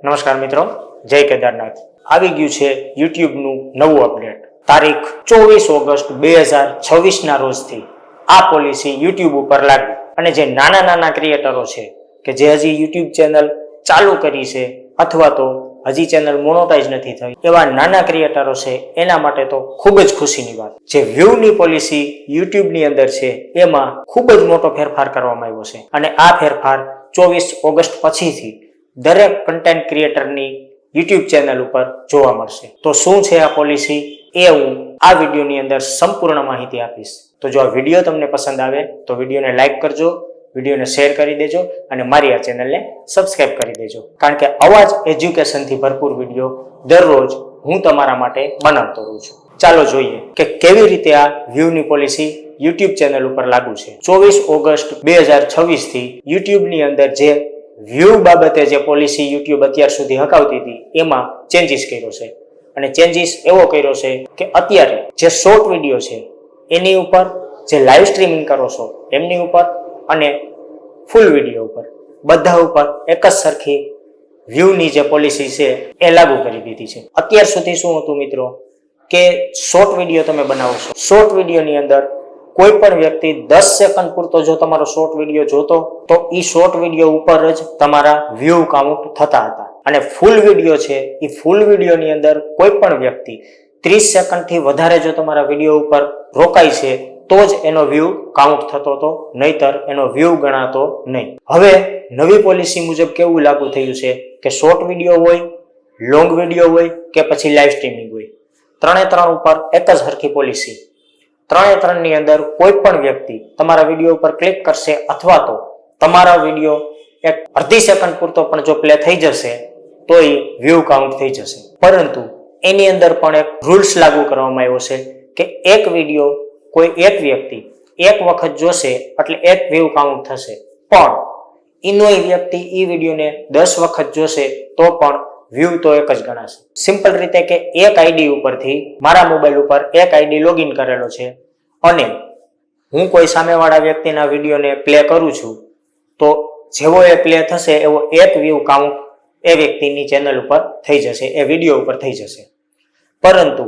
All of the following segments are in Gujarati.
નમસ્કાર મિત્રો, જય કેદારનાથ. આવી ગયું છે યુટ્યુબનું નવું અપડેટ. તારીખ 24 ઓગસ્ટ 2026 ના રોજથી આ પોલિસી યુટ્યુબ ઉપર લાગુ. અને જે નાના ક્રિએટરો છે કે જે હજી યુટ્યુબ ચેનલ ચાલુ કરી છે અથવા તો હજી ચેનલ મોનોટાઈઝ નથી થઈ, એવા નાના ક્રિએટરો છે એના માટે તો ખૂબ જ ખુશીની વાત. જે વ્યૂની પોલિસી યુટ્યુબની અંદર છે એમાં ખૂબ જ મોટો ફેરફાર કરવામાં આવ્યો છે. અને આ ફેરફાર 24 ઓગસ્ટ પછીથી દરેક કન્ટેન્ટ ક્રિએટરની યુટ્યુબ ચેનલ ઉપર જોવા મળશે. તો શું છે આ પોલિસી એ હું આ વિડીયોની અંદર સંપૂર્ણ માહિતી આપીશ. તો જો આ વિડીયો તમને પસંદ આવે તો વિડીયોને લાઈક કરજો, વિડીયોને શેર કરી દેજો અને મારી આ ચેનલને સબસ્ક્રાઇબ કરી દેજો. કારણ કે આવા જ એજ્યુકેશનથી ભરપૂર વિડીયો દરરોજ હું તમારા માટે બનાવતો રહું છું. ચાલો જોઈએ કે કેવી રીતે આ વ્યૂની પોલિસી યુટ્યુબ ચેનલ ઉપર લાગુ છે. 24 ઓગસ્ટ 2026 થી યુટ્યુબની અંદર જે વ્યૂ બાબતે જે પોલિસી યુટ્યુબ અત્યાર સુધી હકાવતી હતી એમાં ચેન્જીસ કર્યો છે. અને ચેન્જીસ એવો કર્યો છે કે અત્યારે જે શોર્ટ વિડીયો છે એની ઉપર, જે લાઈવ સ્ટ્રીમિંગ કરો છો એમની ઉપર અને ફૂલ વિડીયો ઉપર, બધા ઉપર એક જ સરખી વ્યૂની જે પોલિસી છે એ લાગુ કરી દીધી છે. અત્યાર સુધી શું હતું મિત્રો કે શોર્ટ વિડીયો તમે બનાવો છો, શોર્ટ વિડીયોની અંદર કોઈ પણ વ્યક્તિ 10 સેકન્ડ પૂરતો જો તમારો શોર્ટ વિડીયો જોતો તો એ શોર્ટ વિડીયો ઉપર જ તમારા વ્યૂ કાઉન્ટ થતા હતા. અને ફૂલ વિડીયો છે એ ફૂલ વિડીયોની અંદર કોઈ પણ વ્યક્તિ 30 સેકન્ડથી વધારે જો તમારા વિડીયો ઉપર રોકાય છે તો જ એનો વ્યૂ કાઉન્ટ થતો હતો, નહીતર એનો વ્યૂ ગણાતો નહીં. હવે નવી પોલિસી મુજબ કેવું લાગુ થયું છે કે શોર્ટ વિડીયો હોય, લોંગ વિડીયો હોય કે પછી લાઈવ સ્ટ્રીમિંગ હોય, ત્રણે ઉપર એક જ સરખી પોલિસી. ત્રણે ની અંદર કોઈ પણ વ્યક્તિ તમારા વિડીયો ઉપર ક્લિક કરશે અથવા તો તમારા વિડીયો એક અડધી સેકન્ડ પૂરતો પણ જો પ્લે થઈ જશે તો એ વ્યૂ કાઉન્ટ થઈ જશે. પરંતુ એની અંદર પણ એક રૂલ્સ લાગુ કરવામાં આવ્યો છે કે એક વિડીયો કોઈ એક વ્યક્તિ એક વખત જોશે એટલે એક વ્યૂ કાઉન્ટ થશે, પણ એનો વ્યક્તિ એ વિડીયોને 10 વખત જોશે તો પણ વ્યૂ તો એક જ ગણાશે. સિમ્પલ રીતે કે એક આઈડી ઉપરથી મારા મોબાઈલ ઉપર એક આઈડી લોગિન કરેલો છે અને હું કોઈ સામેવાળા વ્યક્તિના વિડીયોને પ્લે કરું છું તો જેવો એ પ્લે થશે એવો એક વ્યૂ કાઉન્ટ એ વ્યક્તિની ચેનલ ઉપર થઈ જશે, એ વિડીયો ઉપર થઈ જશે. પરંતુ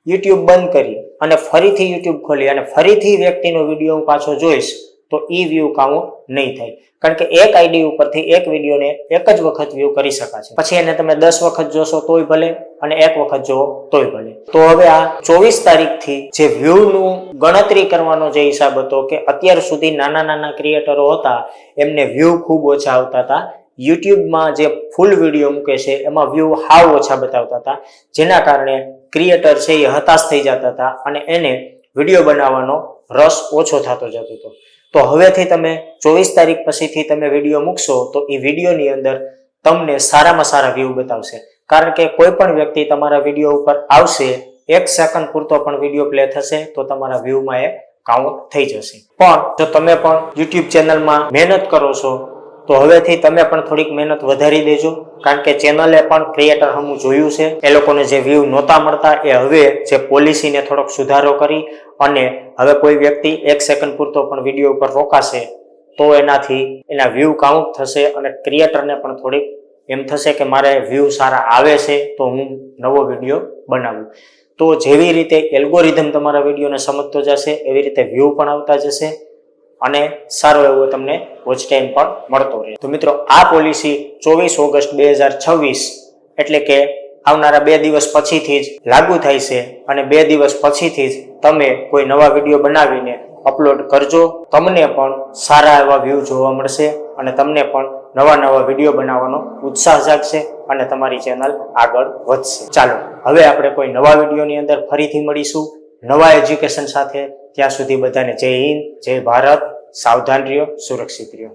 યુટ્યુબ બંધ કરી અને ફરીથી યુટ્યુબ ખોલી અને ફરીથી વ્યક્તિનો વિડીયો હું પાછો જોઈશ તો એ વ્યૂ કાઉન્ટ નહીં થાય. કારણ કે એક આઈડી ઉપરથી એક વિડીયોને એક જ વખત વ્યૂ કરી શકાશે. પછી એને તમે 10 વખત જોશો તોય ભલે અને એક વખત જોવો તોય ભલે. તો હવે આ 24 તારીખથી જે વ્યૂનું ગણતરી કરવાનો જે હિસાબ હતો કે અત્યાર સુધી નાના ક્રિએટરો હતા એમને વ્યૂ ખૂબ ઓછા આવતા હતા. યુટ્યુબમાં જે ફૂલ વિડીયો મૂકે છે એમાં વ્યૂ હાવ ઓછા બતાવતા હતા, જેના કારણે ક્રિએટર છે એ હતાશ થઈ જતા હતા અને એને વિડીયો બનાવવાનો રસ ઓછો થતો જતો હતો. તો હવેથી તમે 24 તારીખ પછીથી તમે વિડીયો મૂકશો તો એ વિડીયોની અંદર તમને સારામાં સારા વ્યૂ બતાવશે. કારણ કે કોઈ પણ વ્યક્તિ તમારા વિડીયો ઉપર આવશે, 1 સેકન્ડ પૂરતો પણ વિડીયો પ્લે થશે તો તમારા વ્યૂમાં એ કાઉન્ટ થઈ જશે. પણ જો તમે પણ યુટ્યુબ ચેનલમાં મહેનત કરો છો તો હવેથી તમે પણ થોડીક મહેનત વધારી દેજો. કારણ કે ચેનલે પણ ક્રિએટર હમું જોયું છે, એ લોકોને જે વ્યૂ નહોતા મળતા એ હવે જે પોલિસીને થોડોક સુધારો કરી અને હવે કોઈ વ્યક્તિ 1 સેકન્ડ પૂરતો પણ વિડીયો ઉપર રોકાશે તો એનાથી એના વ્યૂ કાઉન્ટ થશે અને ક્રિએટરને પણ થોડીક એમ થશે કે મારે વ્યૂ સારા આવે છે તો હું નવો વિડીયો બનાવું. તો જેવી રીતે એલ્ગોરિધમ તમારા વિડીયોને સમજતો જશે એવી રીતે વ્યૂ પણ આવતા જશે અને સારો એવો તમને વોચ ટાઈમ પણ મળતો રહે. તો મિત્રો આ પોલિસી 24 ઓગસ્ટ 2026 એટલે કે આવનારા 2 દિવસ પછીથી જ લાગુ થાય છે અને 2 દિવસ પછીથી જ તમે કોઈ નવા વિડીયો બનાવીને અપલોડ કરજો. તમને પણ સારા એવા વ્યૂ જોવા મળશે અને તમને પણ નવા વિડીયો બનાવવાનો ઉત્સાહ જાગશે અને તમારી ચેનલ આગળ વધશે. ચાલો હવે આપણે કોઈ નવા વિડીયોની અંદર ફરીથી મળીશું નવા એજ્યુકેશન સાથે. ત્યાં સુધી બધાને જય હિન્દ, જય ભારત. સાવધાન રહ્યો, સુરક્ષિત રહ્યો.